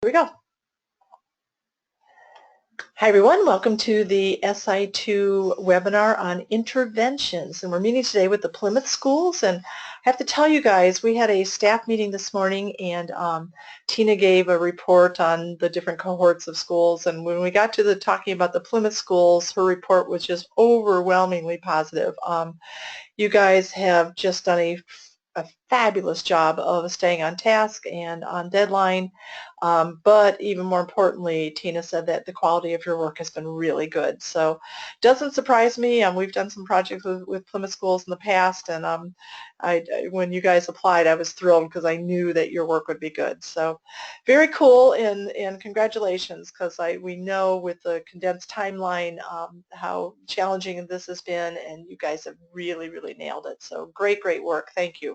Here we go. Hi everyone, welcome to the SI2 webinar on interventions, and we're meeting today with the Plymouth schools. And I have to tell you guys, we had a staff meeting this morning, and Tina gave a report on the different cohorts of schools, and when we got to talking about the Plymouth schools, her report was just overwhelmingly positive. You guys have just done a fabulous job of staying on task and on deadline, but even more importantly, Tina said that the quality of your work has been really good. So doesn't surprise me. We've done some projects with Plymouth schools in the past, and when you guys applied, I was thrilled because I knew that your work would be good. So very cool, and congratulations, because we know with the condensed timeline how challenging this has been, and you guys have really, really nailed it. So great work. Thank you.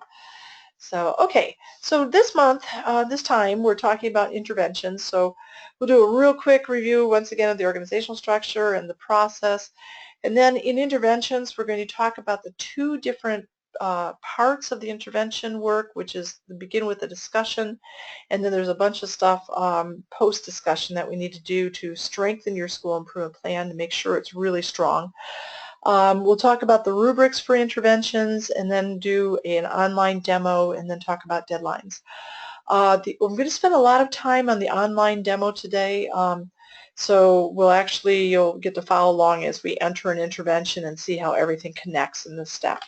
So, okay, so this month, this time, we're talking about interventions. So we'll do a real quick review once again of the organizational structure and the process. And then in interventions, we're going to talk about the two different parts of the intervention work, which is to begin with a discussion, and then there's a bunch of stuff post-discussion that we need to do to strengthen your school improvement plan to make sure it's really strong. We'll talk about the rubrics for interventions, and then do an online demo, and then talk about deadlines. I'm going to spend a lot of time on the online demo today, so you'll get to follow along as we enter an intervention and see how everything connects in this step.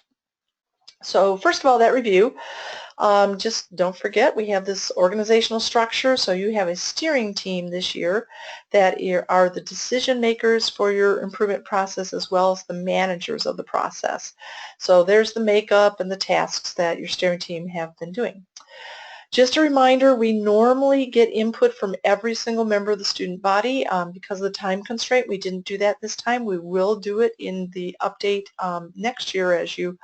So first of all, that review. Just don't forget, we have this organizational structure, so you have a steering team this year that are the decision makers for your improvement process, as well as the managers of the process. So there's the makeup and the tasks that your steering team have been doing. Just a reminder, we normally get input from every single member of the student body. Because of the time constraint, we didn't do that this time. We will do it in the update next year as you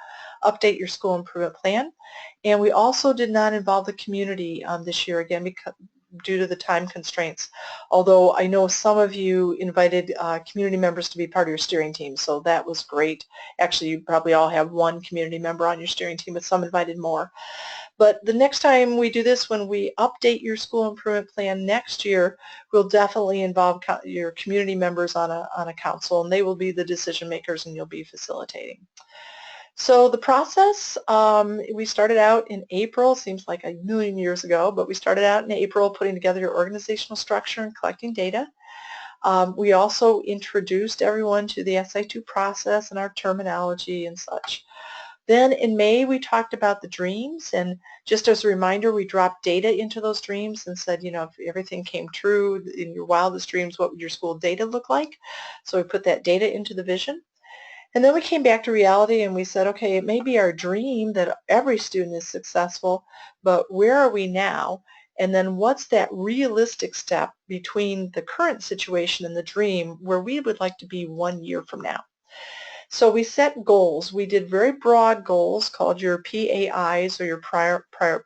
update your school improvement plan. And we also did not involve the community this year, again, due to the time constraints, although I know some of you invited community members to be part of your steering team, so that was great. Actually, you probably all have one community member on your steering team, but some invited more. But the next time we do this, when we update your school improvement plan next year, we'll definitely involve your community members on a council, and they will be the decision makers, and you'll be facilitating. So the process, we started out in April, seems like a million years ago, but we started out in April putting together your organizational structure and collecting data. We also introduced everyone to the SI2 process and our terminology and such. Then in May, we talked about the dreams, and just as a reminder, we dropped data into those dreams and said, you know, if everything came true in your wildest dreams, what would your school data look like? So we put that data into the vision. And then we came back to reality and we said, okay, it may be our dream that every student is successful, but where are we now? And then what's that realistic step between the current situation and the dream where we would like to be 1 year from now? So we set goals. We did very broad goals called your PAIs, or your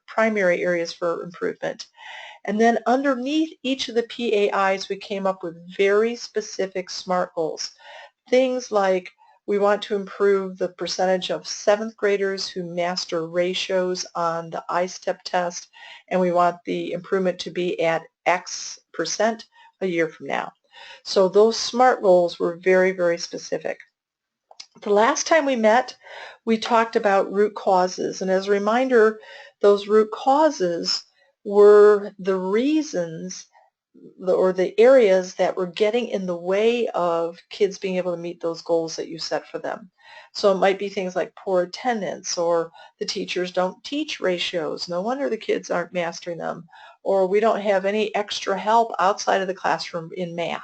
primary areas for improvement. And then underneath each of the PAIs, we came up with very specific SMART goals. Things like, we want to improve the percentage of 7th graders who master ratios on the I-STEP test, and we want the improvement to be at X% a year from now. So those SMART goals were very, very specific. The last time we met, we talked about root causes, and as a reminder, those root causes were the reasons or the areas that were getting in the way of kids being able to meet those goals that you set for them. So it might be things like poor attendance, or the teachers don't teach ratios, no wonder the kids aren't mastering them, or we don't have any extra help outside of the classroom in math.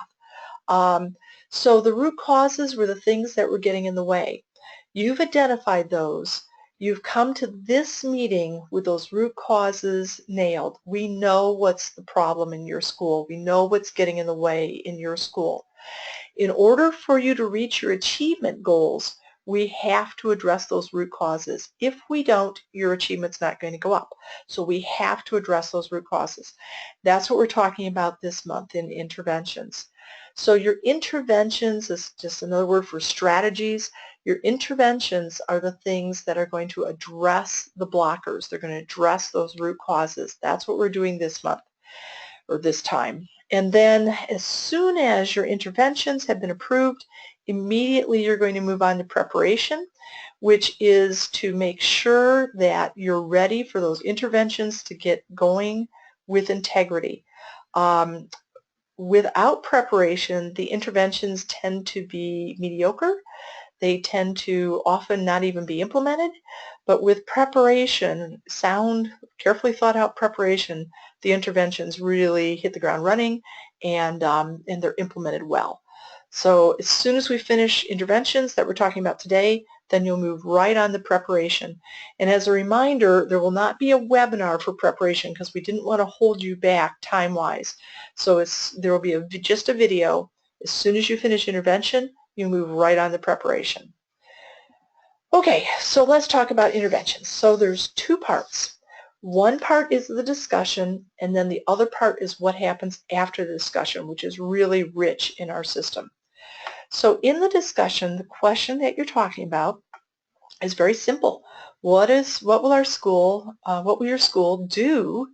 So the root causes were the things that were getting in the way. You've identified those. You've come to this meeting with those root causes nailed. We know what's the problem in your school. We know what's getting in the way in your school. In order for you to reach your achievement goals, we have to address those root causes. If we don't, your achievement's not going to go up. So we have to address those root causes. That's what we're talking about this month in interventions. So your interventions is just another word for strategies. Your interventions are the things that are going to address the blockers. They're going to address those root causes. That's what we're doing this month. or this time. And then as soon as your interventions have been approved, immediately you're going to move on to preparation, which is to make sure that you're ready for those interventions to get going with integrity. Without preparation, the interventions tend to be mediocre. They tend to often not even be implemented, but with preparation, sound, carefully thought out preparation, the interventions really hit the ground running and they're implemented well. So as soon as we finish interventions that we're talking about today, then you'll move right on to preparation. And as a reminder, there will not be a webinar for preparation because we didn't want to hold you back time-wise. So there will be just a video. As soon as you finish intervention, you move right on to preparation. Okay, so let's talk about interventions. So there's two parts. One part is the discussion, and then the other part is what happens after the discussion, which is really rich in our system. So in the discussion, the question that you're talking about is very simple. What will your school do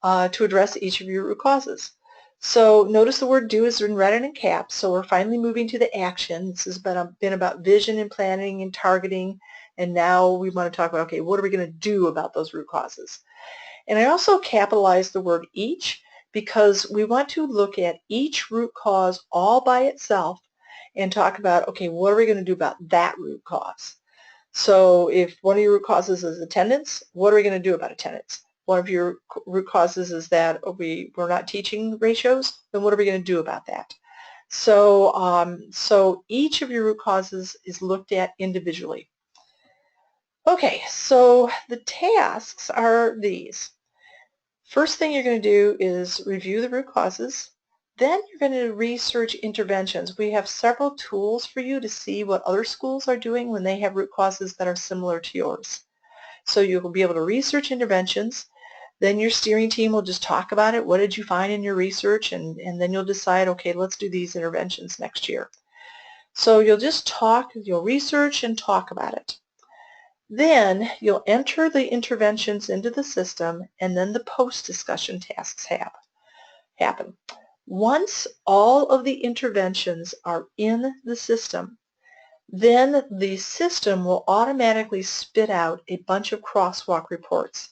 to address each of your root causes? So notice the word do is in red and in caps, so we're finally moving to the action. This has been about vision and planning and targeting, and now we want to talk about, okay, what are we going to do about those root causes? And I also capitalized the word each because we want to look at each root cause all by itself and talk about, okay, what are we going to do about that root cause? So if one of your root causes is attendance, what are we going to do about attendance? One of your root causes is that we're not teaching ratios, then what are we going to do about that? So, so each of your root causes is looked at individually. Okay, so the tasks are these. First thing you're going to do is review the root causes. Then you're going to research interventions. We have several tools for you to see what other schools are doing when they have root causes that are similar to yours. So you'll be able to research interventions. Then your steering team will just talk about it. What did you find in your research? And then you'll decide, okay, let's do these interventions next year. So you'll just you'll research and talk about it. Then you'll enter the interventions into the system, and then the post-discussion tasks happen. Once all of the interventions are in the system, then the system will automatically spit out a bunch of crosswalk reports.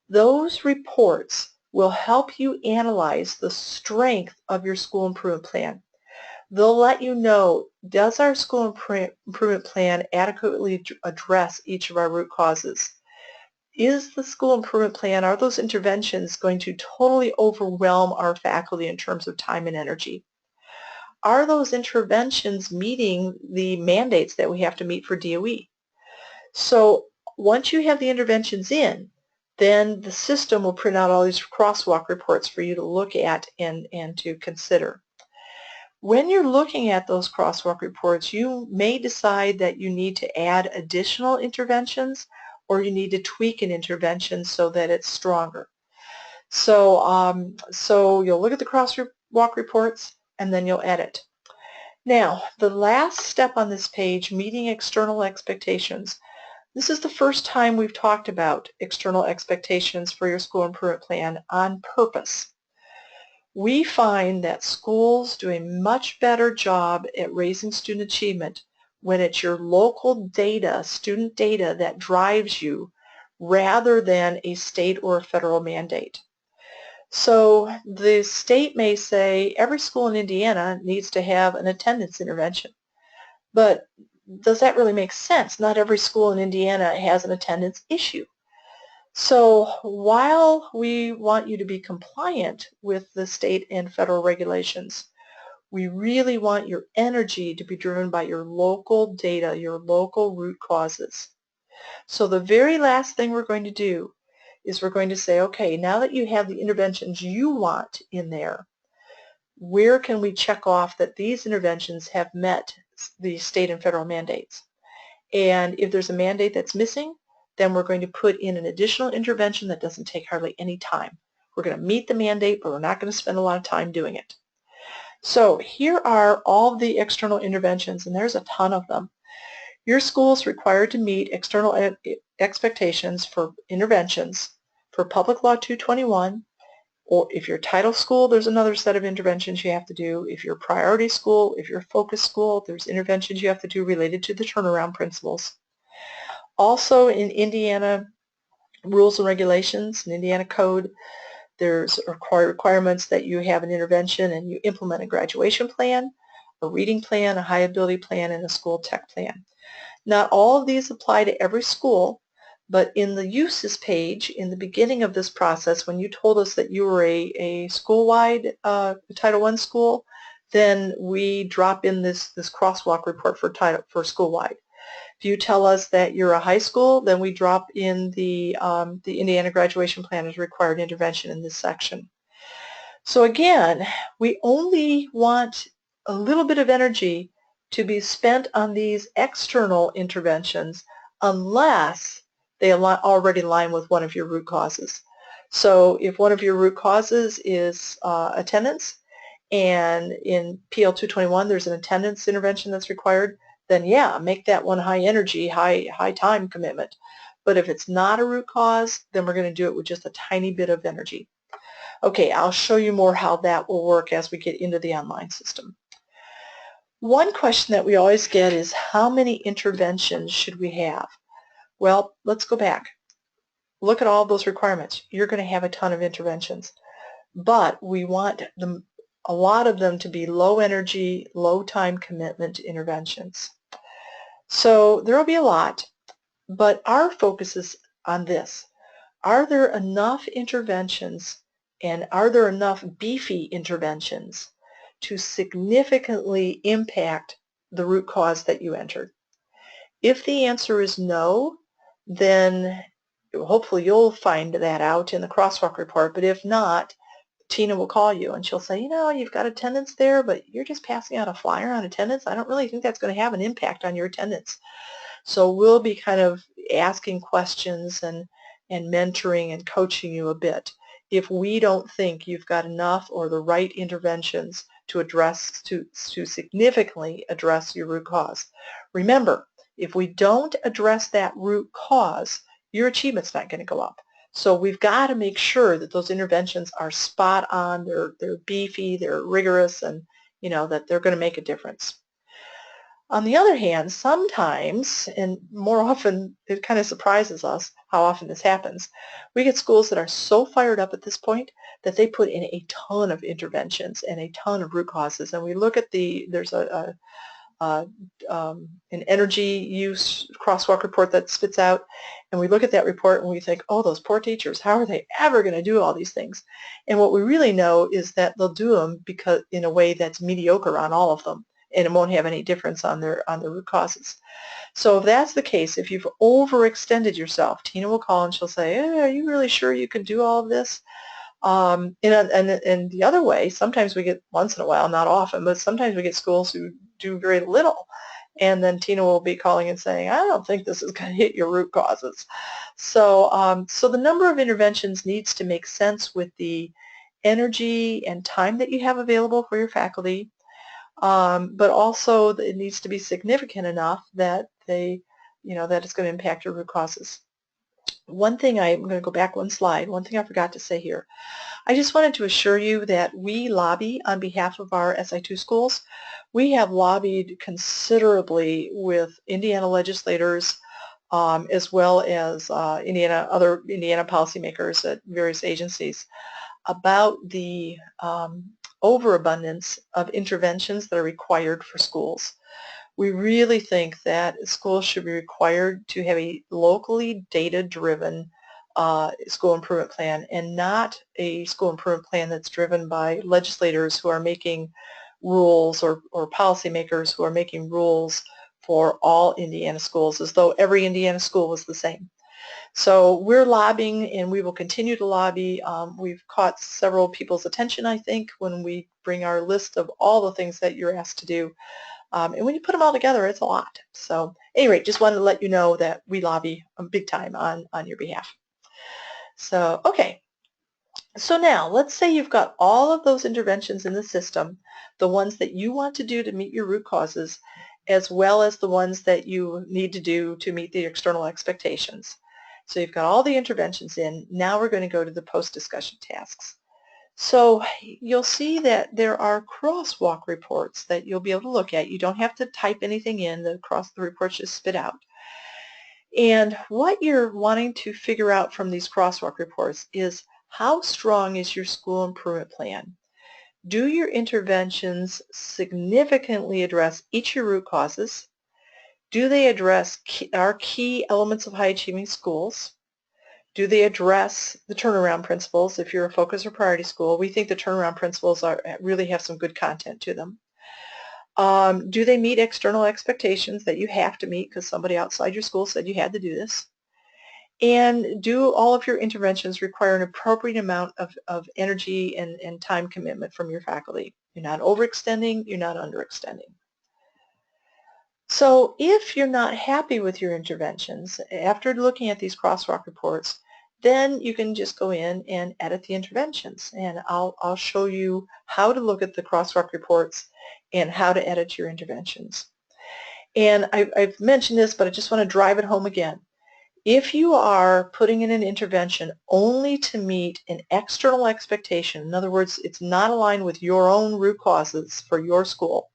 Those reports will help you analyze the strength of your school improvement plan. They'll let you know, does our school improvement plan adequately address each of our root causes? Is the school improvement plan, are those interventions going to totally overwhelm our faculty in terms of time and energy? Are those interventions meeting the mandates that we have to meet for DOE? So once you have the interventions in, then the system will print out all these crosswalk reports for you to look at and to consider. When you're looking at those crosswalk reports, you may decide that you need to add additional interventions or you need to tweak an intervention so that it's stronger. So, so you'll look at the crosswalk reports and then you'll edit. Now, the last step on this page, meeting external expectations. This is the first time we've talked about external expectations for your school improvement plan on purpose. We find that schools do a much better job at raising student achievement when it's your local data, student data, that drives you rather than a state or a federal mandate. So the state may say every school in Indiana needs to have an attendance intervention. But does that really make sense? Not every school in Indiana has an attendance issue. So while we want you to be compliant with the state and federal regulations, we really want your energy to be driven by your local data, your local root causes. So the very last thing we're going to do is we're going to say, okay, now that you have the interventions you want in there, where can we check off that these interventions have met the state and federal mandates? And if there's a mandate that's missing, then we're going to put in an additional intervention that doesn't take hardly any time. We're going to meet the mandate, but we're not going to spend a lot of time doing it. So here are all the external interventions, and there's a ton of them. Your school is required to meet external expectations for interventions for Public Law 221 Or if you're title school, there's another set of interventions you have to do. If you're priority school, if you're focus school, there's interventions you have to do related to the turnaround principles. Also in Indiana rules and regulations, in Indiana code, there's requirements that you have an intervention and you implement a graduation plan, a reading plan, a high ability plan, and a school tech plan. Not all of these apply to every school, but in the uses page in the beginning of this process, when you told us that you were a school-wide Title I school, then we drop in this crosswalk report for school-wide. If you tell us that you're a high school, then we drop in the Indiana graduation plan as required intervention in this section. So again, we only want a little bit of energy to be spent on these external interventions unless they already align with one of your root causes. So if one of your root causes is attendance, and in PL 221 there's an attendance intervention that's required, then yeah, make that one high energy, high time commitment. But if it's not a root cause, then we're going to do it with just a tiny bit of energy. Okay, I'll show you more how that will work as we get into the online system. One question that we always get is, how many interventions should we have? Well, let's go back. Look at all those requirements. You're going to have a ton of interventions, but we want a lot of them to be low energy, low time commitment interventions. So there will be a lot, but our focus is on this. Are there enough interventions, and are there enough beefy interventions to significantly impact the root cause that you entered? If the answer is no, then hopefully you'll find that out in the crosswalk report, but if not, Tina will call you and she'll say, you know, you've got attendance there, but you're just passing out a flyer on attendance. I don't really think that's going to have an impact on your attendance. So we'll be kind of asking questions and mentoring and coaching you a bit if we don't think you've got enough or the right interventions to address, to significantly address your root cause. Remember, if we don't address that root cause, your achievement's not going to go up. So we've got to make sure that those interventions are spot on, they're beefy, they're rigorous, and you know that they're going to make a difference. On the other hand, sometimes, and more often, it kind of surprises us how often this happens. We get schools that are so fired up at this point that they put in a ton of interventions and a ton of root causes. And we look at there's an energy use crosswalk report that spits out, and we look at that report and we think, oh, those poor teachers, how are they ever going to do all these things? And what we really know is that they'll do them because in a way that's mediocre on all of them, and it won't have any difference on their root causes. So if that's the case, if you've overextended yourself, Tina will call and she'll say, hey, are you really sure you can do all of this? And the other way, sometimes we get, once in a while, not often, but sometimes we get schools who do very little. And then Tina will be calling and saying, I don't think this is going to hit your root causes. So, so the number of interventions needs to make sense with the energy and time that you have available for your faculty, but also it needs to be significant enough that that it's going to impact your root causes. One thing, I'm going to go back one slide, one thing I forgot to say here. I just wanted to assure you that we lobby on behalf of our SI2 schools. We have lobbied considerably with Indiana legislators as well as other Indiana policymakers at various agencies about the overabundance of interventions that are required for schools. We really think that schools should be required to have a locally data-driven school improvement plan, and not a school improvement plan that's driven by legislators who are making rules or policymakers who are making rules for all Indiana schools as though every Indiana school was the same. So we're lobbying, and we will continue to lobby. We've caught several people's attention, I think, when we bring our list of all the things that you're asked to do. And when you put them all together, it's a lot. So anyway, just wanted to let you know that we lobby big time on your behalf. So, okay. So now, let's say you've got all of those interventions in the system, the ones that you want to do to meet your root causes, as well as the ones that you need to do to meet the external expectations. So you've got all the interventions in. Now we're going to go to the post-discussion tasks. So you'll see that there are crosswalk reports that you'll be able to look at. You don't have to type anything in. The reports just spit out. And what you're wanting to figure out from these crosswalk reports is how strong is your school improvement plan? Do your interventions significantly address each of your root causes? Do they address our key elements of high achieving schools? Do they address the turnaround principles? If you're a focus or priority school, we think the turnaround principles really have some good content to them. Do they meet external expectations that you have to meet because somebody outside your school said you had to do this? And do all of your interventions require an appropriate amount of energy and time commitment from your faculty? You're not overextending, you're not underextending. So if you're not happy with your interventions, after looking at these crosswalk reports, then you can just go in and edit the interventions. And I'll show you how to look at the crosswalk reports and how to edit your interventions. And I've mentioned this, but I just want to drive it home again. If you are putting in an intervention only to meet an external expectation, in other words, it's not aligned with your own root causes for your school,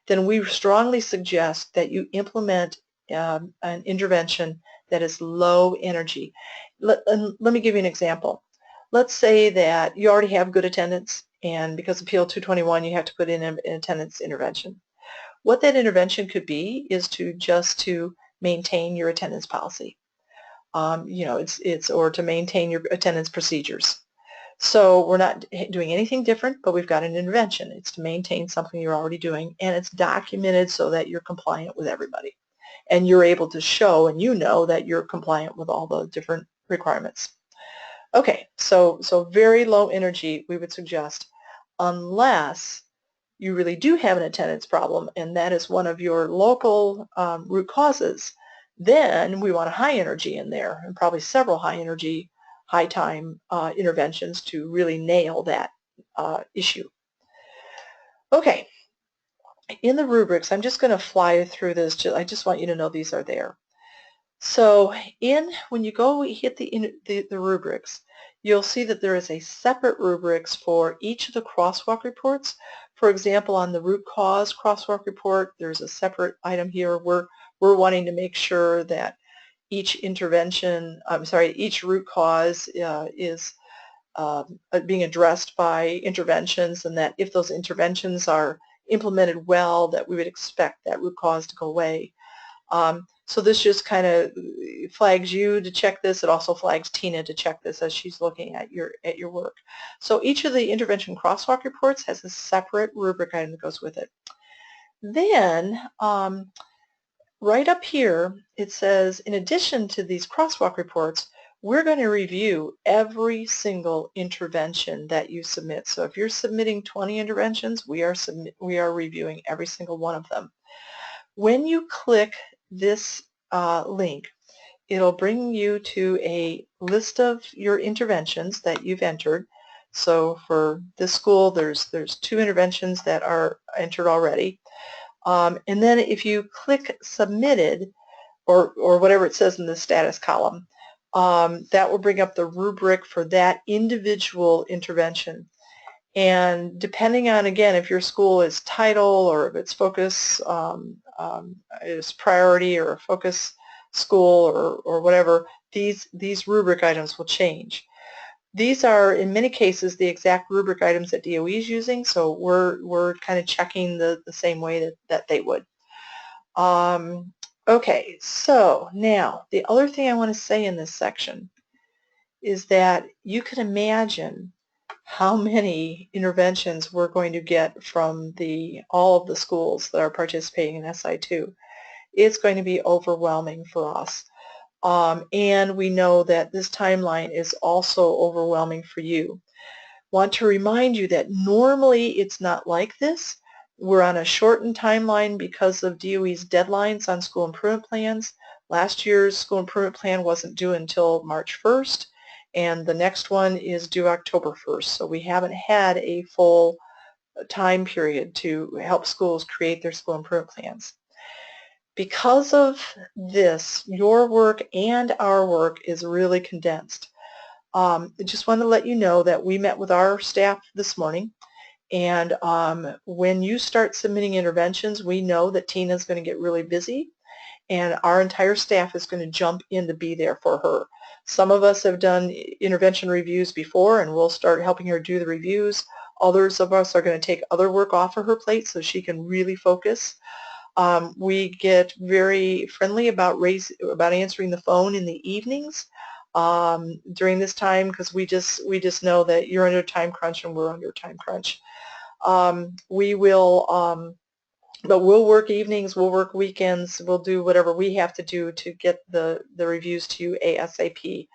then we strongly suggest that you implement an intervention that is low energy. Let me give you an example. Let's say that you already have good attendance, and because of PL 221 you have to put in an attendance intervention. What that intervention could be is just to maintain your attendance policy. Or to maintain your attendance procedures. So we're not doing anything different, but we've got an intervention. It's to maintain something you're already doing, and it's documented so that you're compliant with everybody. And you're able to show, and you know that you're compliant with all the different requirements. Okay, so very low energy we would suggest, unless you really do have an attendance problem, and that is one of your local root causes. Then we want a high energy in there, and probably several high energy, high time interventions to really nail that issue. Okay, in the rubrics, I'm just going to fly through this. I just want you to know these are there. So when you go hit the rubrics, you'll see that there is a separate rubrics for each of the crosswalk reports. For example, on the root cause crosswalk report, there's a separate item here. We're wanting to make sure that each each root cause is being addressed by interventions, and that if those interventions are implemented well, that we would expect that root cause to go away. So this just kind of flags you to check this. It also flags Tina to check this as she's looking at your work. So each of the intervention crosswalk reports has a separate rubric item that goes with it. Then right up here it says, in addition to these crosswalk reports, we're going to review every single intervention that you submit. So if you're submitting 20 interventions, we are reviewing every single one of them. When you click this link, it'll bring you to a list of your interventions that you've entered. So for this school, there's 2 interventions that are entered already. And then if you click submitted, or whatever it says in the status column, that will bring up the rubric for that individual intervention. And depending on, again, if your school is title or if it's focus is priority or a focus school or whatever, these rubric items will change. These are, in many cases, the exact rubric items that DOE is using, so we're kind of checking the same way that they would. Okay, so now the other thing I want to say in this section is that you can imagine how many interventions we're going to get from all of the schools that are participating in SI2. It's going to be overwhelming for us. And we know that this timeline is also overwhelming for you. Want to remind you that normally it's not like this. We're on a shortened timeline because of DOE's deadlines on school improvement plans. Last year's school improvement plan wasn't due until March 1st, and the next one is due October 1st. So we haven't had a full time period to help schools create their school improvement plans. Because of this, your work and our work is really condensed. I just want to let you know that we met with our staff this morning, and when you start submitting interventions, we know that Tina's going to get really busy, and our entire staff is going to jump in to be there for her. Some of us have done intervention reviews before, and we'll start helping her do the reviews. Others of us are going to take other work off of her plate so she can really focus. We get very friendly about answering the phone in the evenings during this time, because we just know that you're under time crunch and we're under time crunch. We will, but we'll work evenings, we'll work weekends, we'll do whatever we have to do to get the reviews to you ASAP.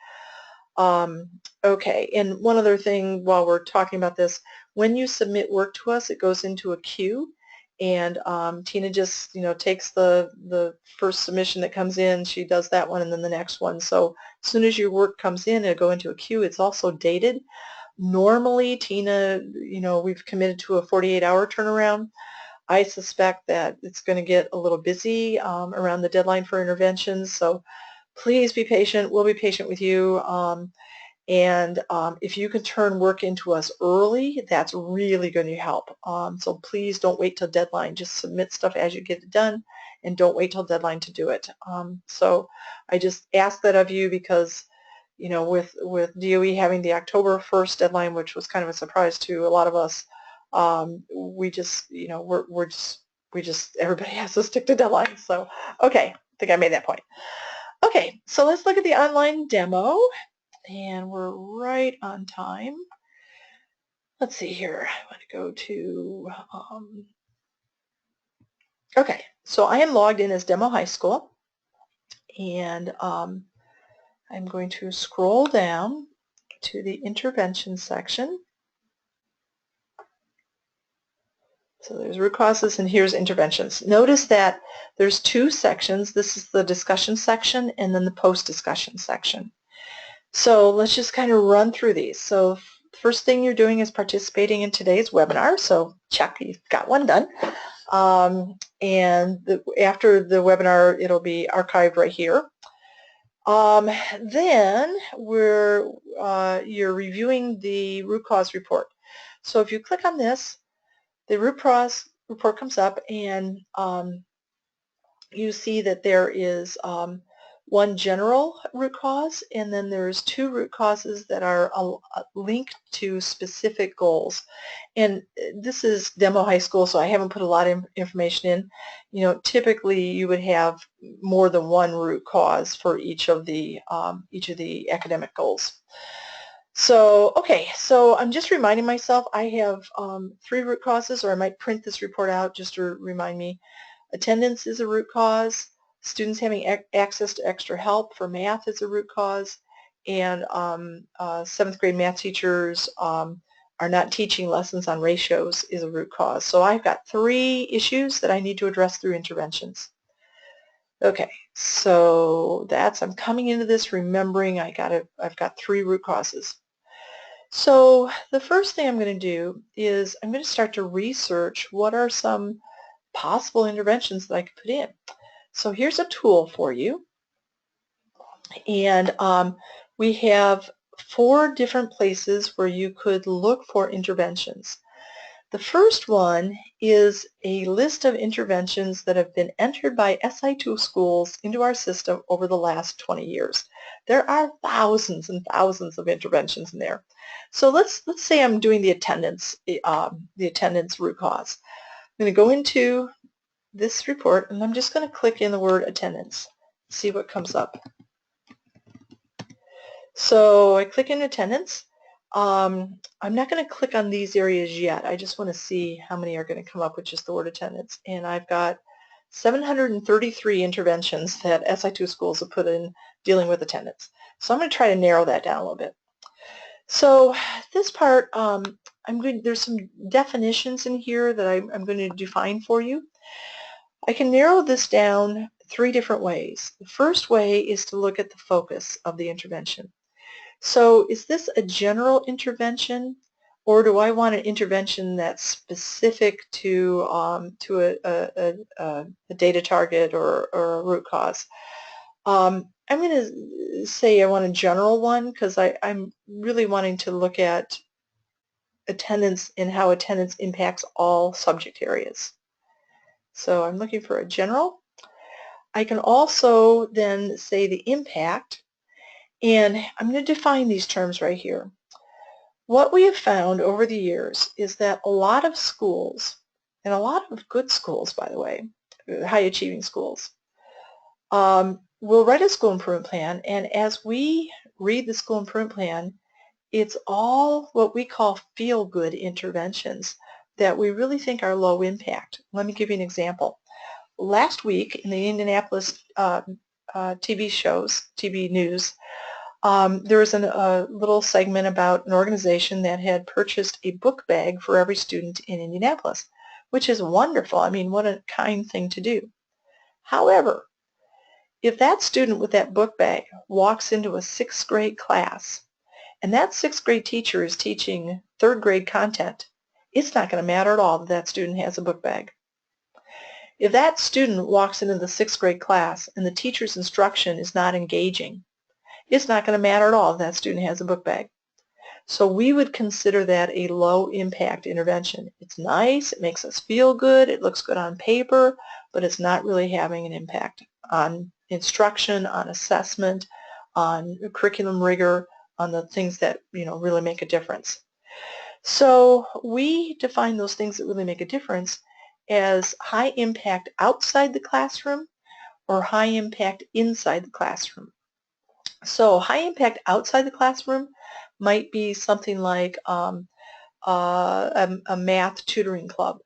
Okay, and one other thing while we're talking about this, when you submit work to us, it goes into a queue, and Tina just takes the first submission that comes in, she does that one and then the next one. So as soon as your work comes in, it'll go into a queue. It's also dated. Normally, Tina, we've committed to a 48-hour turnaround. I suspect that it's going to get a little busy around the deadline for interventions, so please be patient. We'll be patient with you. And if you can turn work into us early, that's really going to help. So please don't wait till deadline. Just submit stuff as you get it done, and don't wait till deadline to do it. So I just ask that of you because, with DOE having the October 1st deadline, which was kind of a surprise to a lot of us, we just, everybody has to stick to deadlines. So, okay, I think I made that point. Okay, so let's look at the online demo, and we're right on time. Let's see here. I want to go to, okay, so I am logged in as Demo High School, and I'm going to scroll down to the intervention section. So there's root causes, and here's interventions. Notice that there's two sections. This is the discussion section and then the post-discussion section. So let's just kind of run through these. So first thing you're doing is participating in today's webinar. So check, you've got one done. After the webinar, it'll be archived right here. Then you're reviewing the root cause report. So if you click on this, the root cause report comes up, and you see that there is one general root cause, and then there's two root causes that are linked to specific goals. And this is Demo High School, so I haven't put a lot of information in. Typically you would have more than one root cause for each of the academic goals. So, okay, so I'm just reminding myself I have 3 root causes, or I might print this report out just to remind me. Attendance is a root cause. Students having access to extra help for math is a root cause. And 7th grade math teachers are not teaching lessons on ratios is a root cause. So I've got 3 issues that I need to address through interventions. Okay, so I'm coming into this remembering I've got 3 root causes. So the first thing I'm going to do is I'm going to start to research what are some possible interventions that I could put in. So here's a tool for you, and we have 4 different places where you could look for interventions. The first one is a list of interventions that have been entered by SI2 schools into our system over the last 20 years. There are thousands and thousands of interventions in there. So let's say I'm doing the attendance root cause. I'm going to go into this report, and I'm just going to click in the word attendance, see what comes up. So I click in attendance. I'm not going to click on these areas yet. I just want to see how many are going to come up with just the word attendance. And I've got 733 interventions that SI2 schools have put in dealing with attendance. So I'm going to try to narrow that down a little bit. So this part, there's some definitions in here that I'm going to define for you. I can narrow this down 3 different ways. The first way is to look at the focus of the intervention. So is this a general intervention, or do I want an intervention that's specific to a data target or a root cause? I'm going to say I want a general one because I'm really wanting to look at attendance and how attendance impacts all subject areas. So I'm looking for a general. I can also then say the impact, and I'm going to define these terms right here. What we have found over the years is that a lot of schools, and a lot of good schools, by the way, high-achieving schools, will write a school improvement plan, and as we read the school improvement plan, it's all what we call feel-good interventions that we really think are low impact. Let me give you an example. Last week in the Indianapolis TV news, there was a little segment about an organization that had purchased a book bag for every student in Indianapolis, which is wonderful. I mean, what a kind thing to do. However, if that student with that book bag walks into a 6th grade class and that 6th grade teacher is teaching 3rd grade content, it's not going to matter at all that that student has a book bag. If that student walks into the 6th grade class and the teacher's instruction is not engaging, it's not going to matter at all if that student has a book bag. So we would consider that a low impact intervention. It's nice, it makes us feel good, it looks good on paper, but it's not really having an impact on instruction, on assessment, on curriculum rigor, on the things that really make a difference. So we define those things that really make a difference as high impact outside the classroom or high impact inside the classroom. So high impact outside the classroom might be something like a math tutoring club.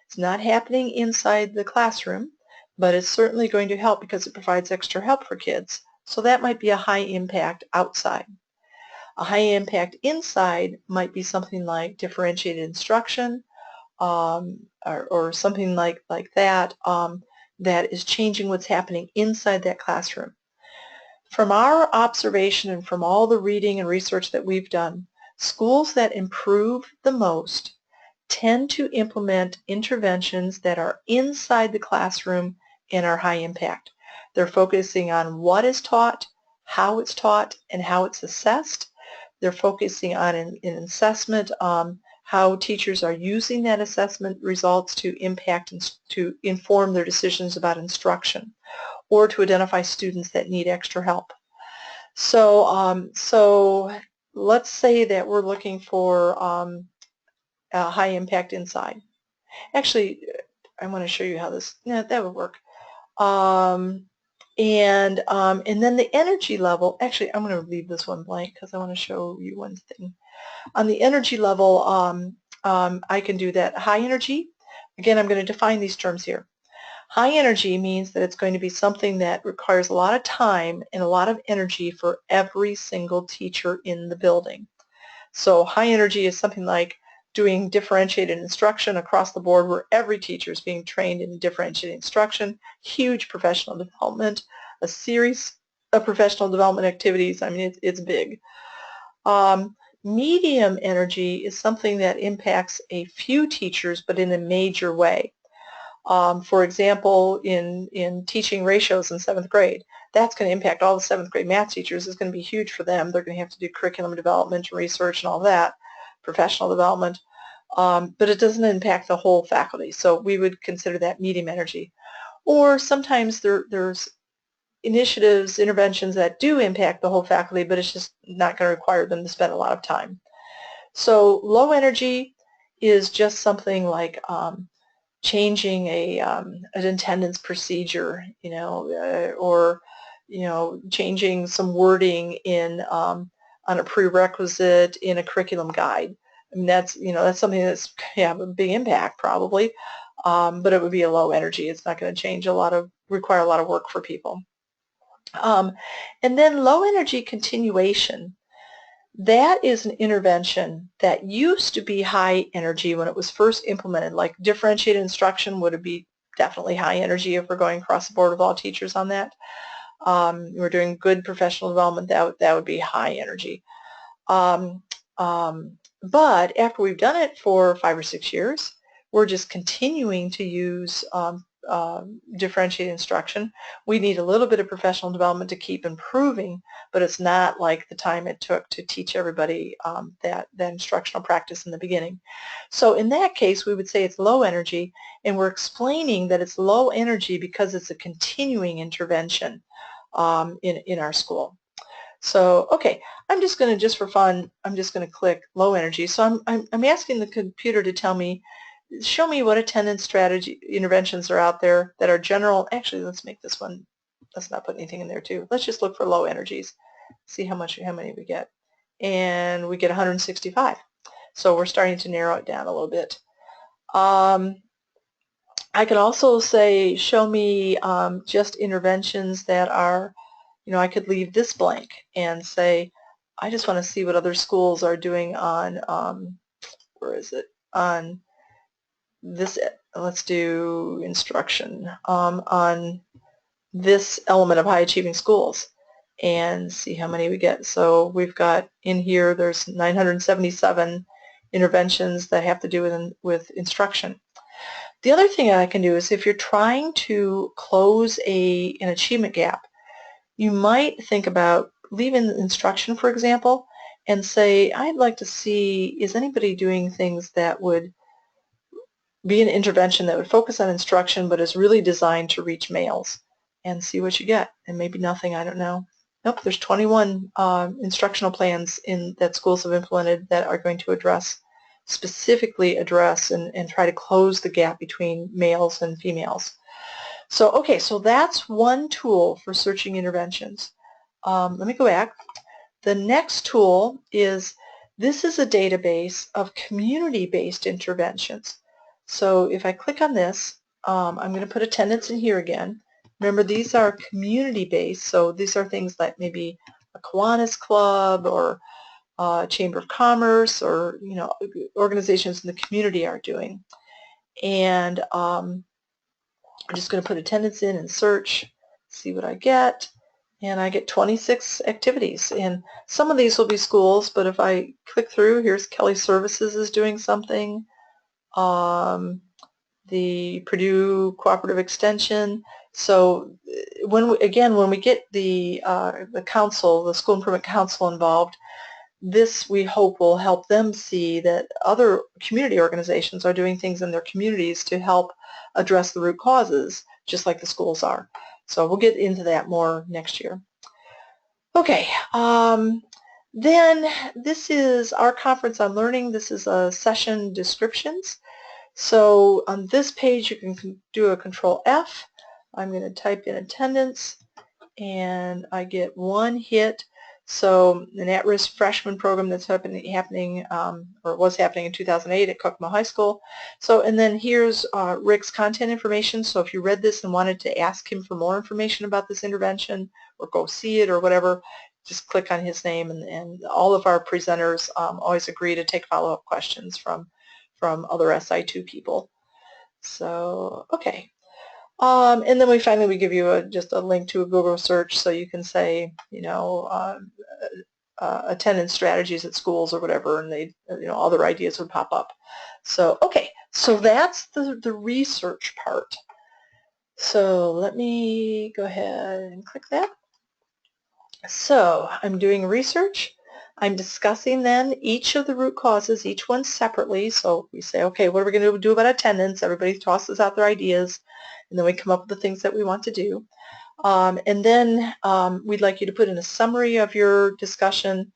It's not happening inside the classroom, but it's certainly going to help because it provides extra help for kids. So that might be a high impact outside. A high impact inside might be something like differentiated instruction or something like that that is changing what's happening inside that classroom. From our observation and from all the reading and research that we've done, schools that improve the most tend to implement interventions that are inside the classroom and are high impact. They're focusing on what is taught, and how it's assessed. They're focusing on an assessment, how teachers are using that assessment results to impact and to inform their decisions about instruction or to identify students that need extra help. So let's say that we're looking for a high impact inside. Actually, I want to show you how this, that would work. And then the energy level, actually I'm going to leave this one blank because I want to show you one thing. On the energy level, I can do that. High energy, again I'm going to define these terms here. High energy means that it's going to be something that requires a lot of time and a lot of energy for every single teacher in the building. So high energy is something like doing differentiated instruction across the board where every teacher is being trained in differentiated instruction, huge professional development, a series of professional development activities. I mean, it's big. Medium energy is something that impacts a few teachers but in a major way. For example, in teaching ratios in 7th grade, that's going to impact all the 7th grade math teachers. It's going to be huge for them. They're going to have to do curriculum development, research, and all that, professional development. But it doesn't impact the whole faculty, so we would consider that medium energy. Or sometimes there's initiatives, interventions that do impact the whole faculty, but it's just not going to require them to spend a lot of time. So low energy is just something like changing an attendance procedure, or changing some wording in on a prerequisite in a curriculum guide. I mean, that's something that's have a big impact probably, but it would be a low energy. It's not going to require a lot of work for people. And then low energy continuation. That is an intervention that used to be high energy when it was first implemented, like differentiated instruction would be definitely high energy if we're going across the board with all teachers on that. We're doing good professional development, that would be high energy. But after we've done it for 5 or 6 years, we're just continuing to use differentiated instruction. We need a little bit of professional development to keep improving, but it's not like the time it took to teach everybody that instructional practice in the beginning. So in that case, we would say it's low energy, and we're explaining that it's low energy because it's a continuing intervention in our school. So, okay, I'm just going to, just for fun, I'm just going to click low energy. So I'm asking the computer to tell me, show me what attendance strategy interventions are out there that are general. Actually, let's make this one, let's not put anything in there too. Let's just look for low energies, see how many we get. And we get 165. So we're starting to narrow it down a little bit. I could also say, show me just interventions that are, I could leave this blank and say, I just want to see what other schools are doing on, where is it, on this, let's do instruction, on this element of high achieving schools and see how many we get. So we've got in here, there's 977 interventions that have to do with instruction. The other thing I can do is if you're trying to close an achievement gap, you might think about leaving instruction, for example, and say, I'd like to see, is anybody doing things that would be an intervention that would focus on instruction but is really designed to reach males, and see what you get. And maybe nothing, I don't know. Nope, there's 21 instructional plans that schools have implemented that are going to specifically address and try to close the gap between males and females. So, okay, so that's one tool for searching interventions. Let me go back. The next tool is, this is a database of community-based interventions. So if I click on this, I'm going to put attendance in here again. Remember, these are community-based, so these are things like maybe a Kiwanis Club or a Chamber of Commerce, or organizations in the community are doing. And I'm just going to put attendance in and search, see what I get. And I get 26 activities, and some of these will be schools, but if I click through, here's Kelly Services is doing something, the Purdue Cooperative Extension. So when we get the council, the School Improvement Council involved, this we hope will help them see that other community organizations are doing things in their communities to help address the root causes, just like the schools are. So we'll get into that more next year. Okay, then this is our conference on learning. This is a session descriptions. So on this page you can do a Control F. I'm going to type in attendance and I get one hit. So an at-risk freshman program that's happening or was happening in 2008 at Kokomo High School. So, and then here's Rick's content information. So if you read this and wanted to ask him for more information about this intervention or go see it or whatever, just click on his name, and all of our presenters always agree to take follow-up questions from other SI2 people. So, okay. And then finally we give you just a link to a Google search, so you can say, attendance strategies at schools or whatever, and other ideas would pop up. So, okay, so that's the research part. So let me go ahead and click that. So I'm doing research. I'm discussing then each of the root causes, each one separately. So we say, okay, what are we going to do about attendance? Everybody tosses out their ideas, and then we come up with the things that we want to do. And then we'd like you to put in a summary of your discussion.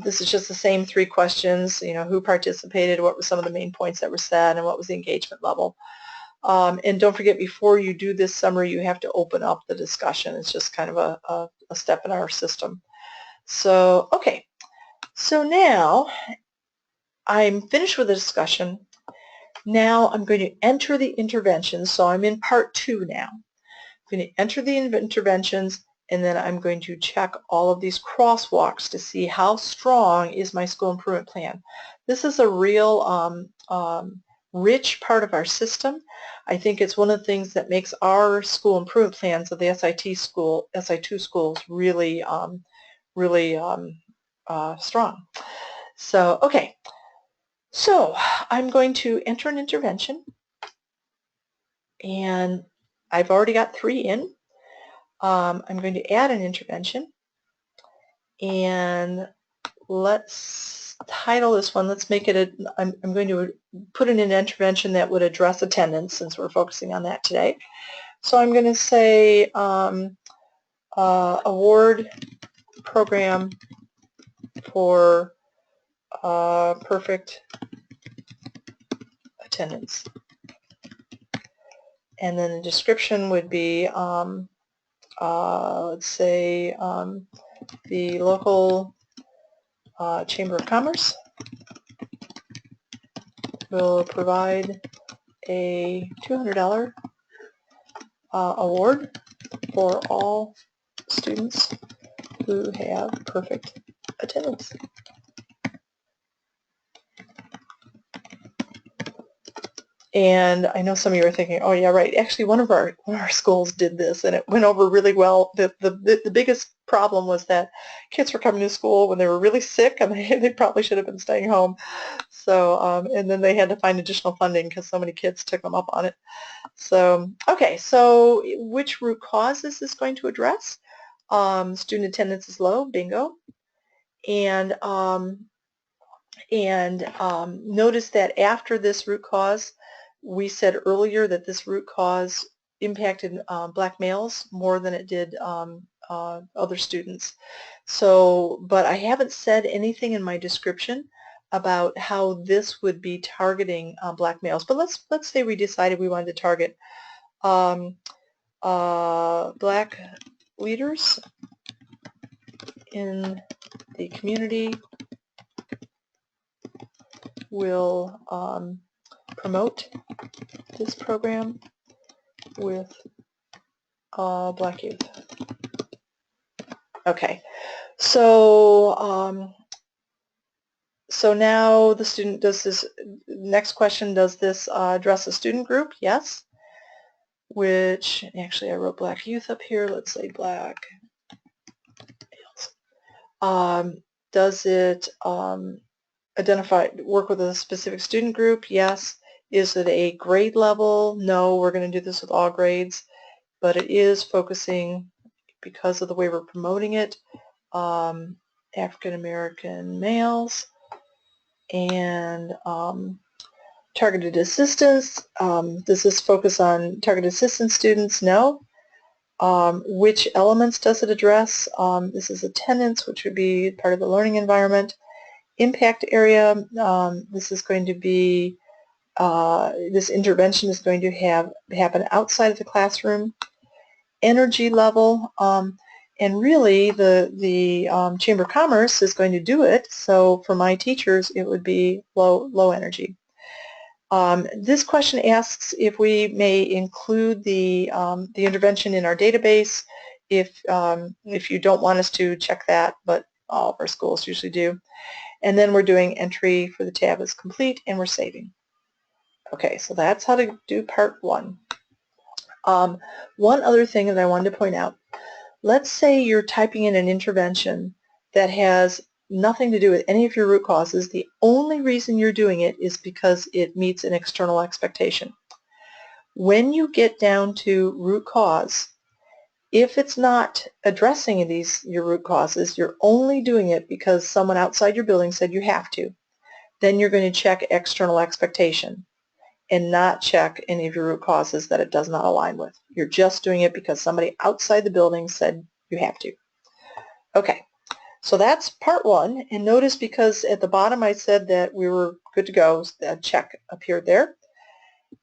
This is just the same 3 questions, who participated, what were some of the main points that were said, and what was the engagement level. And don't forget, before you do this summary, you have to open up the discussion. It's just kind of a step in our system. So, okay. So now I'm finished with the discussion. Now I'm going to enter the interventions. So I'm in part 2 now. I'm going to enter the interventions, and then I'm going to check all of these crosswalks to see how strong is my school improvement plan. This is a real rich part of our system. I think it's one of the things that makes our school improvement plans of the SI2 schools really, really strong. So, okay. So I'm going to enter an intervention. And I've already got 3 in. I'm going to add an intervention, and let's title this one. Let's make it I'm going to put in an intervention that would address attendance, since we're focusing on that today. So I'm going to say award program for perfect attendance. And then the description would be, let's say, the local Chamber of Commerce will provide a $200 award for all students who have perfect attendance. And I know some of you are thinking, oh yeah, right. Actually, one of our schools did this, and it went over really well. The biggest problem was that kids were coming to school when they were really sick, and they probably should have been staying home. So, and then they had to find additional funding because so many kids took them up on it. So, okay, so which root cause is this going to address? Student attendance is low, bingo. And notice that after this root cause, we said earlier that this root cause impacted black males more than it did other students. So, but I haven't said anything in my description about how this would be targeting black males. But let's say we decided we wanted to target black leaders in the community will promote this program with black youth. Okay, so so now the student does this. Next question: does this address a student group? Yes. Which actually I wrote black youth up here. Let's say black males. Does it work with a specific student group? Yes. Is it a grade level? No, we're going to do this with all grades, but it is focusing, because of the way we're promoting it, African American males. And targeted assistance, does this focus on targeted assistance students? No. Which elements does it address? This is attendance, which would be part of the learning environment. Impact area, this is going to be, this intervention is going to happen outside of the classroom. Energy level, and really the Chamber of Commerce is going to do it, so for my teachers it would be low energy. This question asks if we may include the intervention in our database. If you don't want us to, check that, but all of our schools usually do. And then we're doing entry for the tab is complete, and we're saving. Okay, so that's how to do part 1. One other thing that I wanted to point out, let's say you're typing in an intervention that has nothing to do with any of your root causes. The only reason you're doing it is because it meets an external expectation. When you get down to root cause, if it's not addressing your root causes, you're only doing it because someone outside your building said you have to, then you're going to check external expectation and not check any of your root causes that it does not align with. You're just doing it because somebody outside the building said you have to. Okay, so that's part 1. And notice, because at the bottom I said that we were good to go, that check appeared there.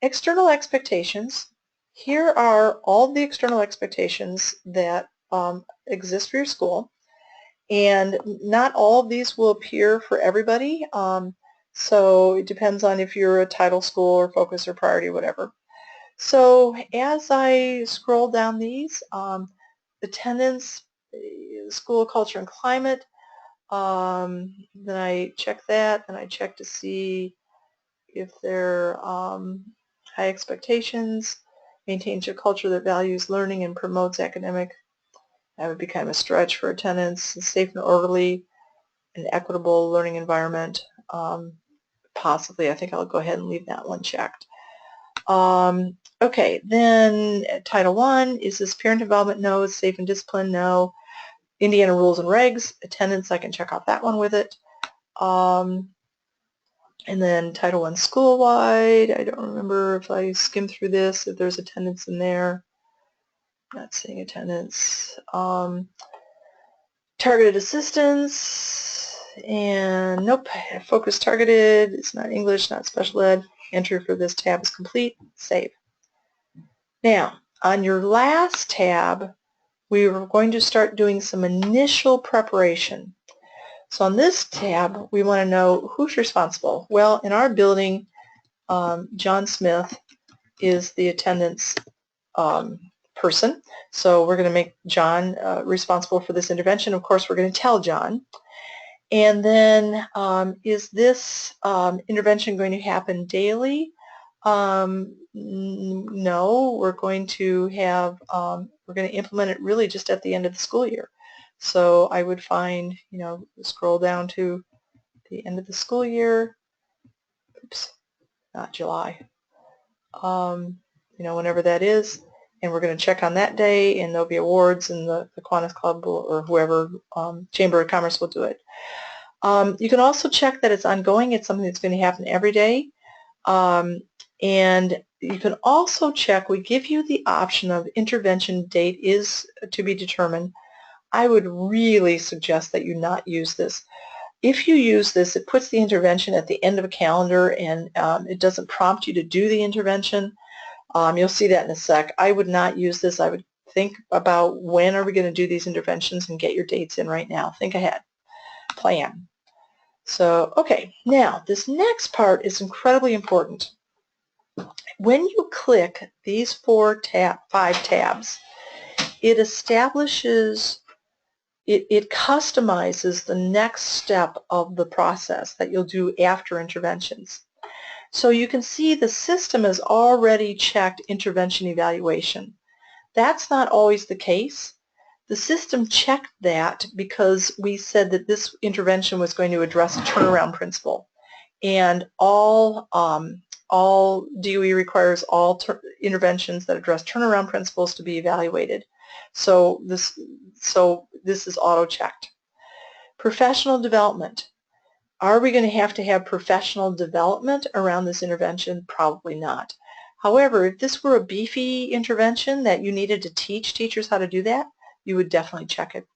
External expectations. Here are all the external expectations that exist for your school. And not all of these will appear for everybody. So it depends on if you're a title school or focus or priority, whatever. So as I scroll down these, attendance, school culture and climate, then I check that, and I check to see if they're high expectations, maintains a culture that values learning and promotes academic. That would be kind of a stretch for attendance. Safe and orderly and equitable learning environment. Possibly, I think I'll go ahead and leave that one checked. Okay, then Title I, is this parent involvement? No. Safe and discipline? No. Indiana rules and regs, attendance, I can check off that one with it. And then Title I school-wide, I don't remember if I skimmed through this, if there's attendance in there. Not seeing attendance. Targeted assistance, and nope, focus targeted, it's not English, not special ed. Entry for this tab is complete, save. Now, on your last tab, we were going to start doing some initial preparation. So on this tab, we want to know who's responsible. Well, in our building, John Smith is the attendance person. So we're going to make John responsible for this intervention. Of course, we're going to tell John. And then is this intervention going to happen daily? No, we're going to have, we're going to implement it really just at the end of the school year. So I would find, you know, scroll down to the end of the school year. Oops, not July. You know, whenever that is. And we're going to check on that day, and there'll be awards, and the Kiwanis Club or whoever, Chamber of Commerce will do it. You can also check that it's ongoing. It's something that's going to happen every day. And you can also check, we give you the option of intervention date is to be determined. I would really suggest that you not use this. If you use this, it puts the intervention at the end of a calendar, and it doesn't prompt you to do the intervention. You'll see that in a sec. I would not use this. I would think about when are we going to do these interventions and get your dates in right now. Think ahead. Plan. So, okay, now this next part is incredibly important. When you click these five tabs, it establishes, it customizes the next step of the process that you'll do after interventions. So you can see the system has already checked intervention evaluation. That's not always the case. The system checked that because we said that this intervention was going to address a turnaround principle. And all DOE requires all interventions that address turnaround principles to be evaluated. So this is auto-checked. Professional development. Are we going to have professional development around this intervention? Probably not. However, if this were a beefy intervention that you needed to teach teachers how to do that, you would definitely check it.